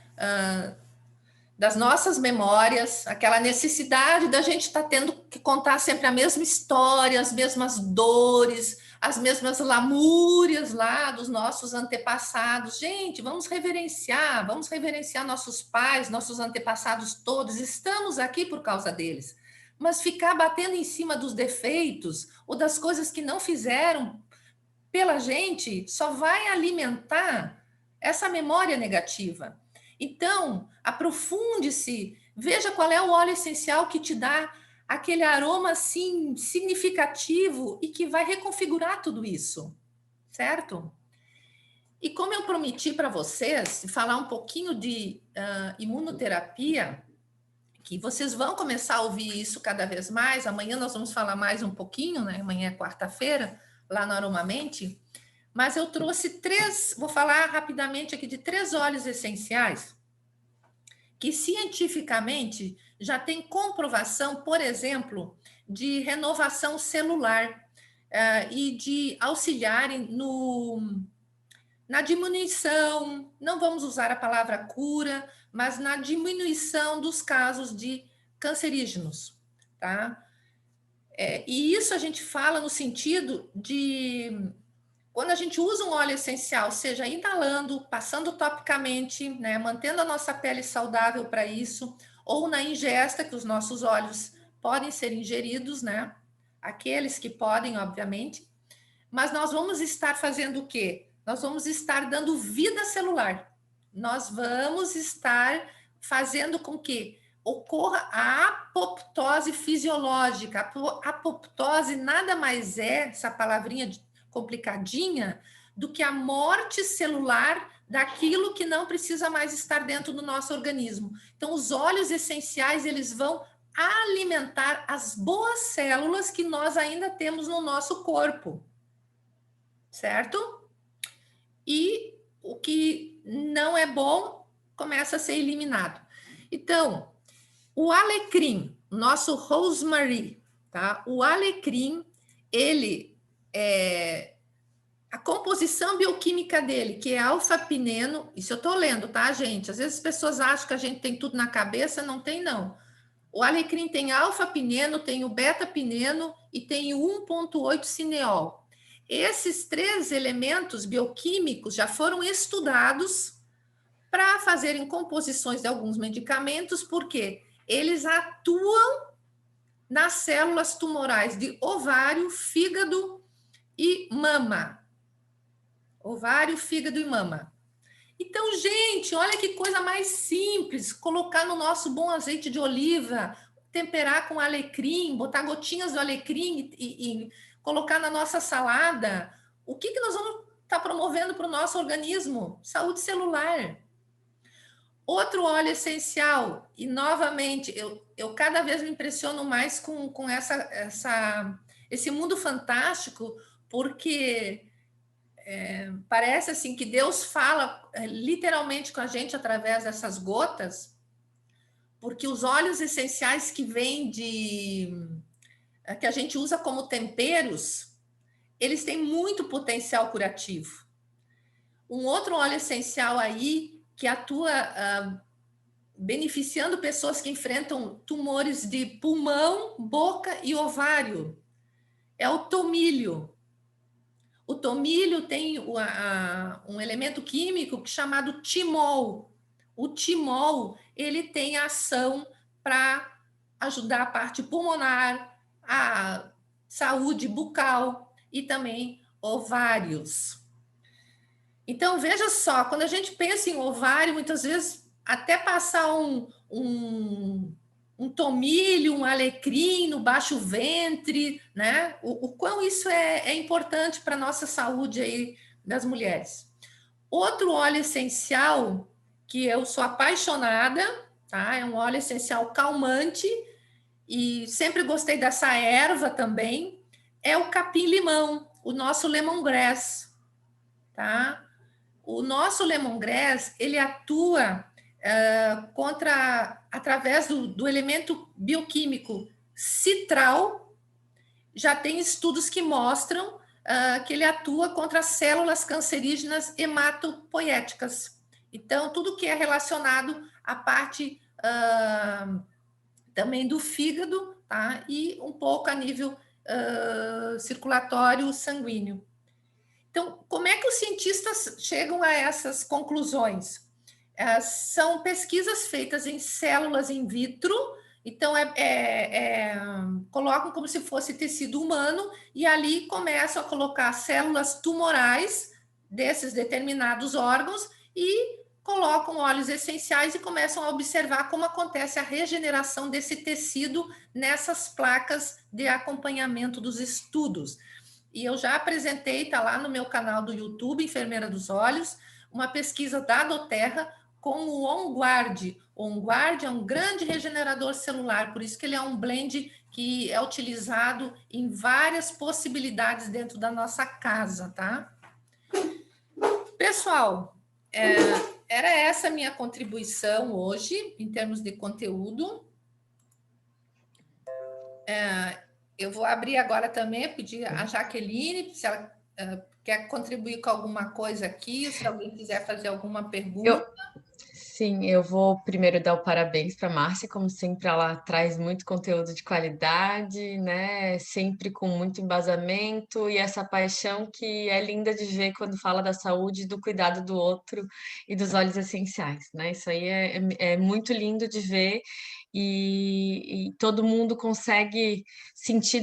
das nossas memórias, aquela necessidade da gente estar tendo que contar sempre a mesma história, as mesmas dores, as mesmas lamúrias lá dos nossos antepassados. Gente, vamos reverenciar nossos pais, nossos antepassados todos, estamos aqui por causa deles. Mas ficar batendo em cima dos defeitos ou das coisas que não fizeram pela gente só vai alimentar essa memória negativa. Então, aprofunde-se, veja qual é o óleo essencial que te dá aquele aroma assim significativo e que vai reconfigurar tudo isso, certo? E como eu prometi para vocês falar um pouquinho de imunoterapia, que vocês vão começar a ouvir isso cada vez mais. Amanhã nós vamos falar mais um pouquinho, né? Amanhã é quarta-feira, lá no Aromamente. Mas eu trouxe vou falar rapidamente aqui de 3 óleos essenciais que cientificamente já tem comprovação, por exemplo, de renovação celular e de auxiliarem na diminuição, não vamos usar a palavra cura, mas na diminuição dos casos de cancerígenos, tá? E isso a gente fala no sentido de quando a gente usa um óleo essencial, seja inalando, passando topicamente, né, mantendo a nossa pele saudável para isso, ou na ingesta, que os nossos óleos podem ser ingeridos, né? Aqueles que podem, obviamente, mas nós vamos estar fazendo o quê? Nós vamos estar dando vida celular. Nós vamos estar fazendo com que ocorra a apoptose fisiológica. A apoptose nada mais é, essa palavrinha complicadinha, do que a morte celular daquilo que não precisa mais estar dentro do nosso organismo. Então, os óleos essenciais, eles vão alimentar as boas células que nós ainda temos no nosso corpo, certo? E o que não é bom começa a ser eliminado. Então, o alecrim, nosso rosemary, tá? O alecrim, ele a composição bioquímica dele, que é alfa-pineno, isso eu tô lendo, tá, gente? Às vezes as pessoas acham que a gente tem tudo na cabeça, não tem, não. O alecrim tem alfa-pineno, tem o beta-pineno e tem o 1,8-cineol. Esses 3 elementos bioquímicos já foram estudados para fazerem composições de alguns medicamentos, porque eles atuam nas células tumorais de ovário, fígado e mama. Ovário, fígado e mama. Então, gente, olha que coisa mais simples, colocar no nosso bom azeite de oliva, temperar com alecrim, botar gotinhas do alecrim e colocar na nossa salada. O que nós vamos estar promovendo para o nosso organismo? Saúde celular. Outro óleo essencial, e novamente, eu cada vez me impressiono mais com esse mundo fantástico, porque parece assim que Deus fala literalmente com a gente através dessas gotas, porque os óleos essenciais que vêm que a gente usa como temperos, eles têm muito potencial curativo. Um outro óleo essencial aí que atua beneficiando pessoas que enfrentam tumores de pulmão, boca e ovário é o tomilho. O tomilho tem um elemento químico chamado timol. O timol, ele tem ação para ajudar a parte pulmonar, a saúde bucal e também ovários. Então, veja só, quando a gente pensa em ovário, muitas vezes até passar um tomilho, um alecrim no baixo ventre, né? O quão isso é importante para a nossa saúde aí das mulheres. Outro óleo essencial que eu sou apaixonada, tá? É um óleo essencial calmante e sempre gostei dessa erva também, é o capim-limão, o nosso lemongrass, tá? O nosso lemongrass, ele atua através do elemento bioquímico citral. Já tem estudos que mostram que ele atua contra as células cancerígenas hematopoéticas. Então, tudo que é relacionado à parte também do fígado, tá? E um pouco a nível circulatório sanguíneo. Então, como é que os cientistas chegam a essas conclusões? São pesquisas feitas em células in vitro, então colocam como se fosse tecido humano e ali começam a colocar células tumorais desses determinados órgãos e colocam óleos essenciais e começam a observar como acontece a regeneração desse tecido nessas placas de acompanhamento dos estudos. E eu já apresentei, está lá no meu canal do YouTube, Enfermeira dos Olhos, uma pesquisa da Doterra com o OnGuard. O OnGuard é um grande regenerador celular, por isso que ele é um blend que é utilizado em várias possibilidades dentro da nossa casa, tá? Pessoal, era essa a minha contribuição hoje, em termos de conteúdo. Eu vou abrir agora também, pedir a Jaqueline, se ela quer contribuir com alguma coisa aqui, se alguém quiser fazer alguma pergunta. Sim, eu vou primeiro dar o parabéns para a Márcia, como sempre, ela traz muito conteúdo de qualidade, né? Sempre com muito embasamento e essa paixão que é linda de ver quando fala da saúde, do cuidado do outro e dos óleos essenciais, né? Isso aí é muito lindo de ver e todo mundo consegue sentir,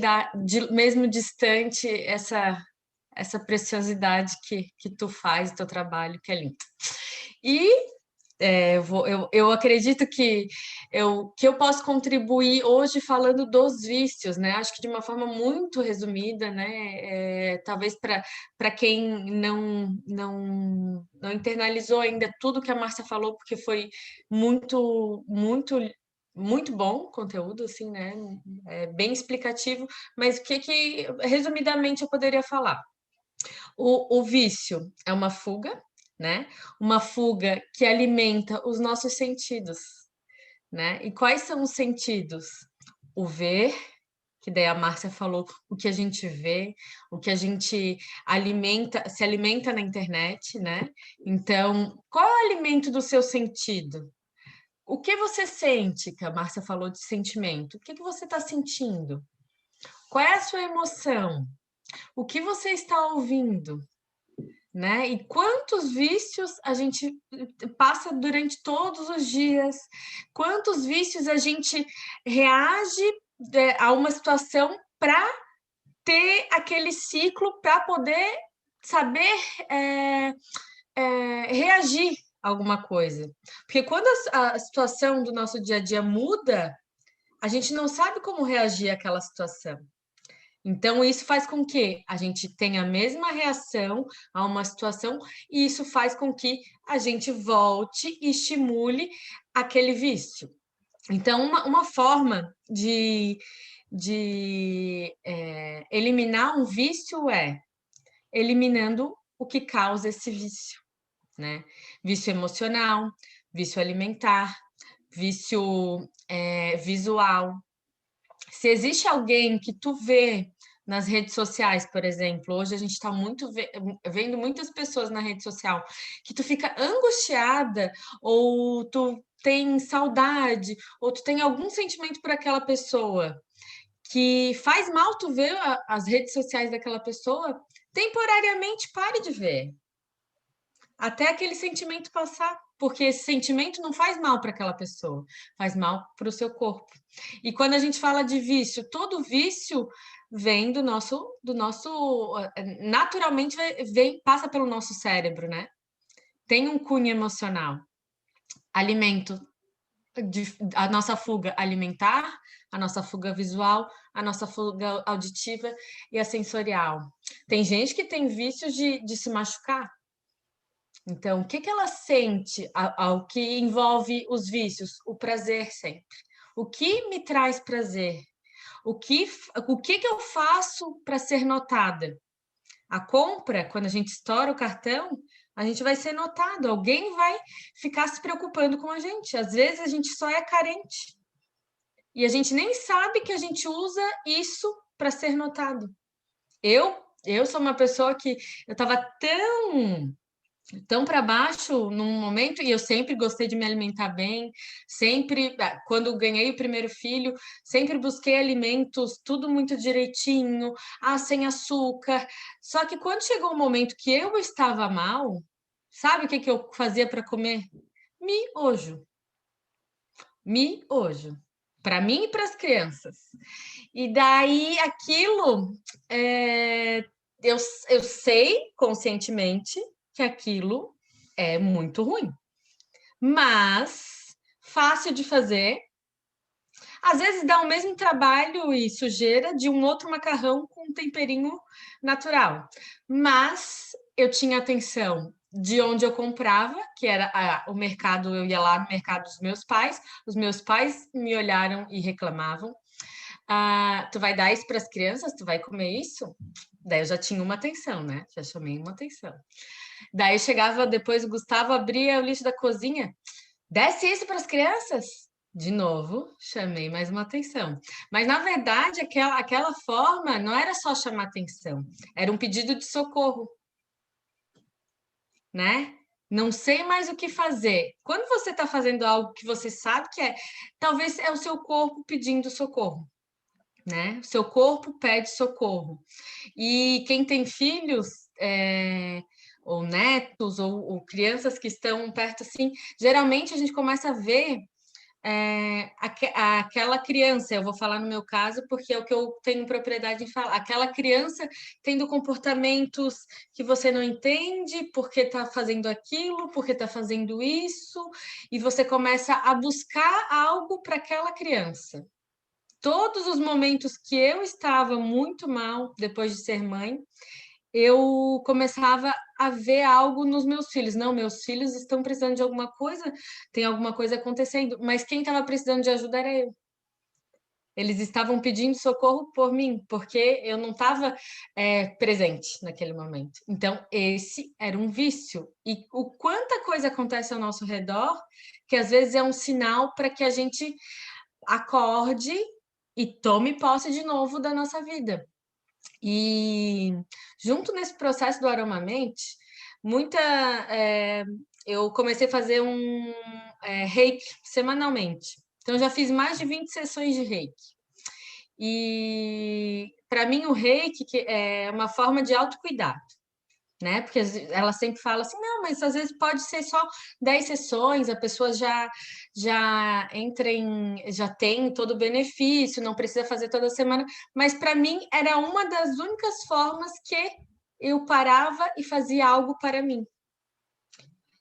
mesmo distante, essa preciosidade que tu faz, teu trabalho, que é lindo. E eu acredito que eu posso contribuir hoje falando dos vícios, né? Acho que de uma forma muito resumida, né? Talvez para quem não internalizou ainda tudo que a Márcia falou, porque foi muito, muito, muito bom o conteúdo, assim, né? Bem explicativo, mas o que resumidamente eu poderia falar? O vício é uma fuga, né? Uma fuga que alimenta os nossos sentidos, né? E quais são os sentidos? O ver, que daí a Márcia falou, o que a gente vê, o que a gente se alimenta na internet, né? Então, qual é o alimento do seu sentido? O que você sente, que a Márcia falou de sentimento? O que você está sentindo? Qual é a sua emoção? O que você está ouvindo? Né? E quantos vícios a gente passa durante todos os dias? Quantos vícios a gente reage a uma situação para ter aquele ciclo, para poder saber reagir a alguma coisa? Porque quando a situação do nosso dia a dia muda, a gente não sabe como reagir àquela situação. Então, isso faz com que a gente tenha a mesma reação a uma situação, e isso faz com que a gente volte e estimule aquele vício. Então, uma forma de eliminar um vício é eliminando o que causa esse vício, né? Vício emocional, vício alimentar, vício visual. Se existe alguém que tu vê nas redes sociais, por exemplo, hoje a gente está vendo muitas pessoas na rede social que tu fica angustiada, ou tu tem saudade, ou tu tem algum sentimento por aquela pessoa que faz mal tu ver as redes sociais daquela pessoa, temporariamente pare de ver. Até aquele sentimento passar. porque esse sentimento não faz mal para aquela pessoa, faz mal para o seu corpo. E quando a gente fala de vício, todo vício vem naturalmente passa pelo nosso cérebro, né? Tem um cunho emocional. Alimento, a nossa fuga alimentar, a nossa fuga visual, a nossa fuga auditiva e a sensorial. Tem gente que tem vício de se machucar. Então, o que ela sente ao que envolve os vícios? O prazer sempre. O que me traz prazer? O que eu faço para ser notada? A compra, quando a gente estoura o cartão, a gente vai ser notado, alguém vai ficar se preocupando com a gente. Às vezes a gente só é carente e a gente nem sabe que a gente usa isso para ser notado. Eu sou uma pessoa que eu estava tão para baixo num momento, e eu sempre gostei de me alimentar bem, sempre, quando ganhei o primeiro filho, sempre busquei alimentos, tudo muito direitinho, sem açúcar. Só que quando chegou o momento que eu estava mal, sabe o que eu fazia para comer? Miojo. Miojo. Para mim e para as crianças. E daí aquilo, eu sei conscientemente que aquilo é muito ruim, mas fácil de fazer. Às vezes dá o mesmo trabalho e sujeira de um outro macarrão com um temperinho natural, mas eu tinha atenção de onde eu comprava, que era o mercado, eu ia lá no mercado dos meus pais, os meus pais me olharam e reclamavam. Tu vai dar isso para as crianças? Tu vai comer isso? Daí eu já tinha uma atenção, né? Já chamei uma atenção. Daí chegava depois, o Gustavo abria o lixo da cozinha. Desce isso para as crianças? De novo, chamei mais uma atenção. Mas, na verdade, aquela forma não era só chamar atenção, era um pedido de socorro, né? Não sei mais o que fazer. Quando você está fazendo algo que você sabe que talvez é o seu corpo pedindo socorro, né? O seu corpo pede socorro. E quem tem filhos, ou netos, ou crianças que estão perto assim, geralmente a gente começa a ver aquela criança, eu vou falar no meu caso porque é o que eu tenho propriedade em falar, aquela criança tendo comportamentos que você não entende porque está fazendo aquilo, porque está fazendo isso, e você começa a buscar algo para aquela criança. Todos os momentos que eu estava muito mal depois de ser mãe, eu começava a ver algo nos meus filhos. Não, meus filhos estão precisando de alguma coisa, tem alguma coisa acontecendo, mas quem estava precisando de ajuda era eu. Eles estavam pedindo socorro por mim, porque eu não estava presente naquele momento. Então, esse era um vício. E o quanta coisa acontece ao nosso redor, que às vezes é um sinal para que a gente acorde e tome posse de novo da nossa vida. E junto nesse processo do Aromamente, eu comecei a fazer um reiki semanalmente. Então, já fiz mais de 20 sessões de reiki. E para mim, o reiki é uma forma de autocuidado, né? Porque ela sempre fala assim, não, mas às vezes pode ser só 10 sessões, a pessoa já tem todo o benefício, não precisa fazer toda semana, mas para mim era uma das únicas formas que eu parava e fazia algo para mim.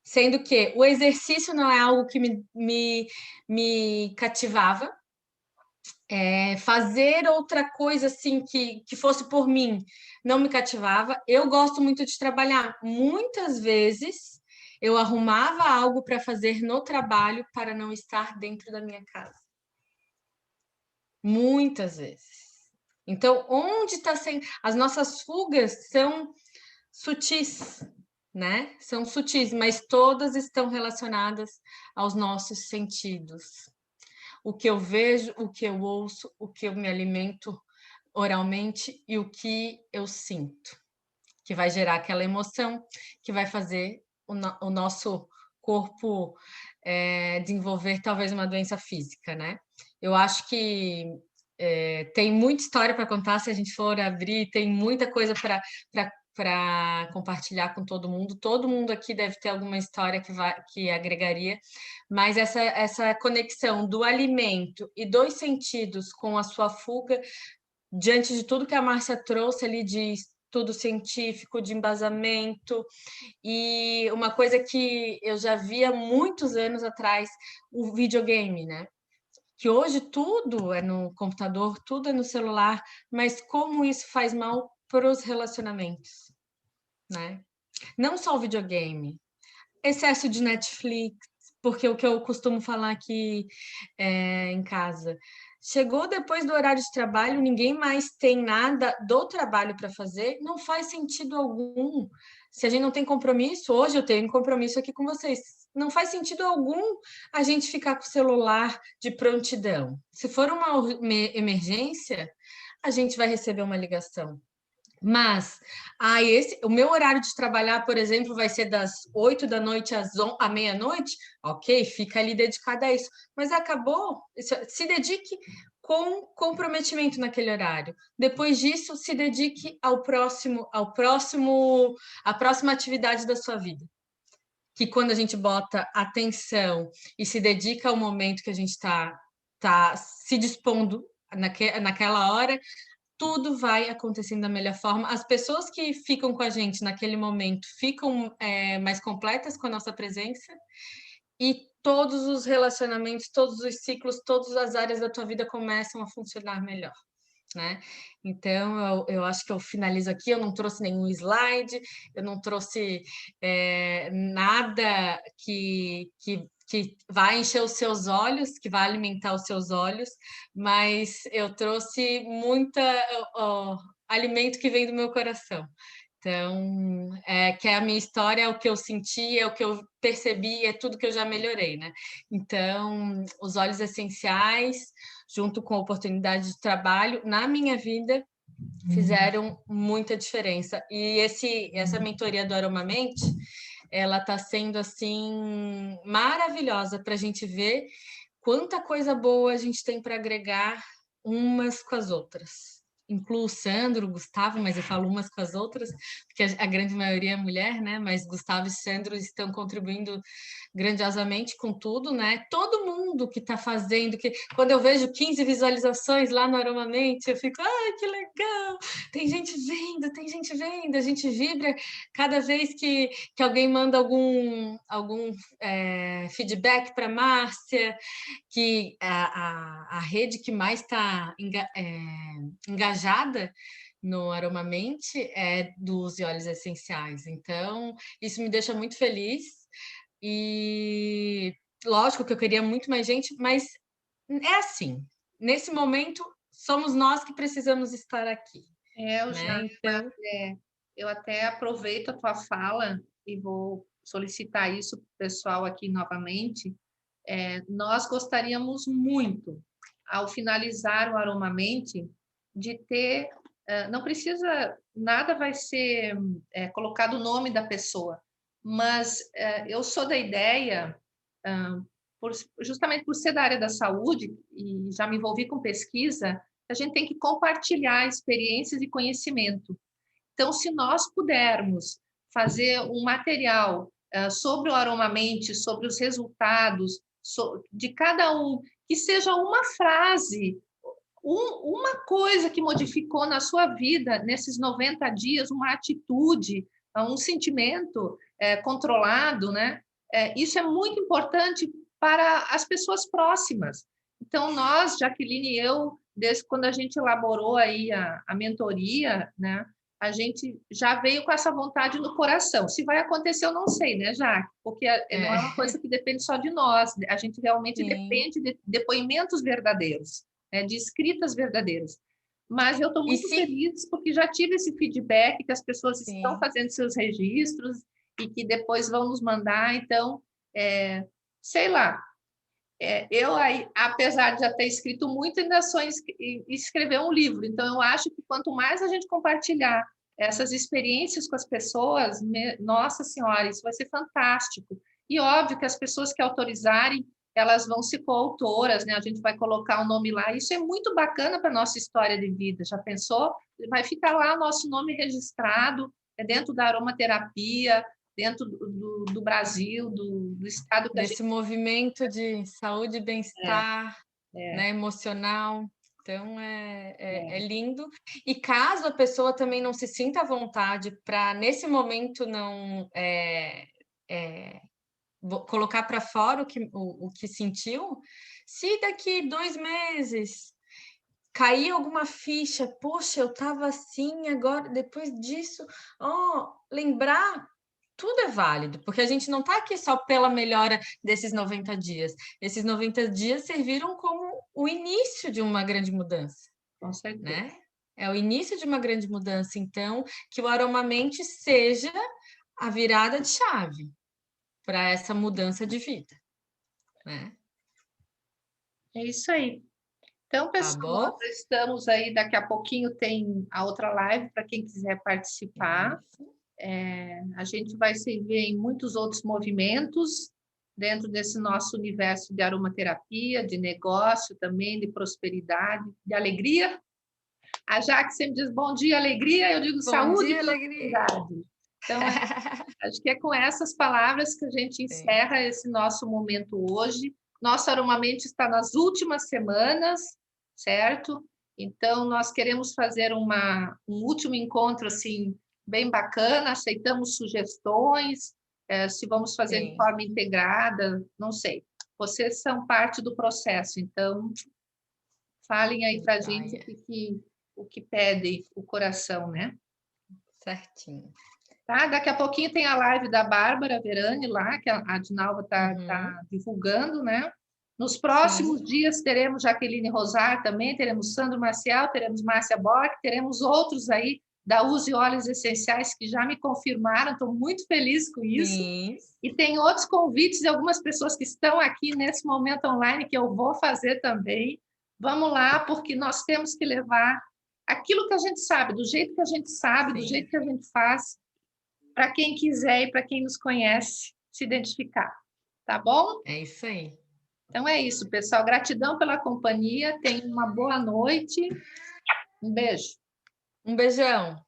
Sendo que o exercício não é algo que me cativava, fazer outra coisa assim que fosse por mim não me cativava. Eu gosto muito de trabalhar. Muitas vezes eu arrumava algo para fazer no trabalho para não estar dentro da minha casa. Muitas vezes. Então, onde está sendo... As nossas fugas são sutis, né? São sutis, mas todas estão relacionadas aos nossos sentidos. O que eu vejo, o que eu ouço, o que eu me alimento oralmente e o que eu sinto, que vai gerar aquela emoção, que vai fazer o nosso corpo desenvolver talvez uma doença física, né? Eu acho que tem muita história para contar se a gente for abrir, tem muita coisa para compartilhar com todo mundo. Todo mundo aqui deve ter alguma história que agregaria, mas essa conexão do alimento e dos sentidos com a sua fuga, diante de tudo que a Márcia trouxe ali de estudo científico, de embasamento, e uma coisa que eu já via muitos anos atrás, o videogame, né? Que hoje tudo é no computador, tudo é no celular, mas como isso faz mal para os relacionamentos, né? Não só o videogame, excesso de Netflix, porque o que eu costumo falar aqui em casa, chegou depois do horário de trabalho, ninguém mais tem nada do trabalho para fazer, não faz sentido algum. Se a gente não tem compromisso, hoje eu tenho um compromisso aqui com vocês, não faz sentido algum a gente ficar com o celular de prontidão. Se for uma emergência, a gente vai receber uma ligação. Mas o meu horário de trabalhar, por exemplo, vai ser das 8 da noite à meia-noite, ok, fica ali dedicada a isso. Mas acabou, se dedique com comprometimento naquele horário. Depois disso, se dedique à próxima atividade da sua vida. Que quando a gente bota atenção e se dedica ao momento que a gente está se dispondo naquela hora, tudo vai acontecendo da melhor forma. As pessoas que ficam com a gente naquele momento ficam mais completas com a nossa presença, e todos os relacionamentos, todos os ciclos, todas as áreas da tua vida começam a funcionar melhor, né? Então, eu acho que eu finalizo aqui. Eu não trouxe nenhum slide, eu não trouxe nada que vai encher os seus olhos, que vai alimentar os seus olhos, mas eu trouxe muita alimento que vem do meu coração. Então, que a minha história é o que eu senti, é o que eu percebi, é tudo que eu já melhorei, né? Então, os óleos essenciais, junto com a oportunidade de trabalho na minha vida, fizeram muita diferença. E essa mentoria do Aromamente, ela está sendo, assim, maravilhosa para a gente ver quanta coisa boa a gente tem para agregar umas com as outras. Incluo o Sandro, o Gustavo, mas eu falo umas com as outras, porque a grande maioria é mulher, né? Mas Gustavo e Sandro estão contribuindo grandiosamente com tudo, né? Todo mundo que está fazendo, que quando eu vejo 15 visualizações lá no Aromamente, eu fico, ai, que legal! Tem gente vendo, a gente vibra cada vez que alguém manda algum feedback para a Márcia, que a rede que mais está engajada no Aromamente é dos óleos essenciais. Então, isso me deixa muito feliz. E lógico que eu queria muito mais gente, mas é assim, nesse momento somos nós que precisamos estar aqui. Né? Então, eu até aproveito a tua fala e vou solicitar isso para o pessoal aqui novamente. Nós gostaríamos muito, ao finalizar o Aromamente, de ter, não precisa, nada vai ser colocado o nome da pessoa, mas eu sou da ideia, justamente por ser da área da saúde e já me envolvi com pesquisa, a gente tem que compartilhar experiências e conhecimento. Então, se nós pudermos fazer um material sobre o Aromamente, sobre os resultados de cada um, que seja uma frase, uma coisa que modificou na sua vida nesses 90 dias, uma atitude, um sentimento controlado, né? Isso é muito importante para as pessoas próximas. Então, nós, Jaqueline e eu, desde quando a gente elaborou aí a mentoria, né, a gente já veio com essa vontade no coração. Se vai acontecer, eu não sei, né, Jaque? Porque não é uma coisa que depende só de nós. A gente realmente depende de depoimentos verdadeiros, né, de escritas verdadeiras. Mas eu estou muito feliz porque já tive esse feedback que as pessoas estão fazendo seus registros e que depois vão nos mandar. Então, sei lá, eu, apesar de já ter escrito muito, ainda sou escrever um livro. Então, eu acho que quanto mais a gente compartilhar essas experiências com as pessoas, nossa senhora, isso vai ser fantástico. E óbvio que as pessoas que autorizarem, elas vão ser coautoras, né? A gente vai colocar o nome lá. Isso é muito bacana para a nossa história de vida. Já pensou? Vai ficar lá o nosso nome registrado, é dentro da aromaterapia, dentro do Brasil, do estado que a Desse gente... movimento de saúde e bem-estar, né, emocional. Então, é lindo. E caso a pessoa também não se sinta à vontade para, nesse momento, não colocar para fora o que sentiu, se daqui 2 meses cair alguma ficha, poxa, eu estava assim, agora, depois disso, lembrar, tudo é válido, porque a gente não está aqui só pela melhora desses 90 dias. Esses 90 dias serviram como o início de uma grande mudança, Com certeza. né? É o início de uma grande mudança, então, que o Aromamente seja a virada de chave para essa mudança de vida, né? É isso aí. Então, pessoal, bom? nós estamos aí, daqui a pouquinho tem a outra live para quem quiser participar. A gente vai se ver em muitos outros movimentos dentro desse nosso universo de aromaterapia, de negócio também, de prosperidade, de alegria. A Jaque sempre diz bom dia, alegria, eu digo Bom saúde dia, e alegria. prosperidade. Então, acho que é com essas palavras que a gente encerra esse nosso momento hoje. Nosso Aromamente está nas últimas semanas, certo? Então, nós queremos fazer um último encontro, assim, bem bacana, aceitamos sugestões, se vamos fazer de forma integrada, não sei. Vocês são parte do processo, então, falem aí para a gente o que pede o coração, né? Certinho. Tá? Daqui a pouquinho tem a live da Bárbara Verani lá, que a Dinalva tá divulgando, né? Nos próximos dias teremos Jaqueline Rosar também, teremos Sandro Marcial, teremos Márcia Bock, teremos outros aí da Use Óleos Essenciais que já me confirmaram, estou muito feliz com isso. Sim. E tem outros convites de algumas pessoas que estão aqui nesse momento online que eu vou fazer também. Vamos lá, porque nós temos que levar aquilo que a gente sabe, do jeito que a gente sabe, do jeito que a gente faz, para quem quiser e para quem nos conhece se identificar. Tá bom? É isso aí. Então é isso, pessoal. Gratidão pela companhia. Tenham uma boa noite. Um beijo. Um beijão.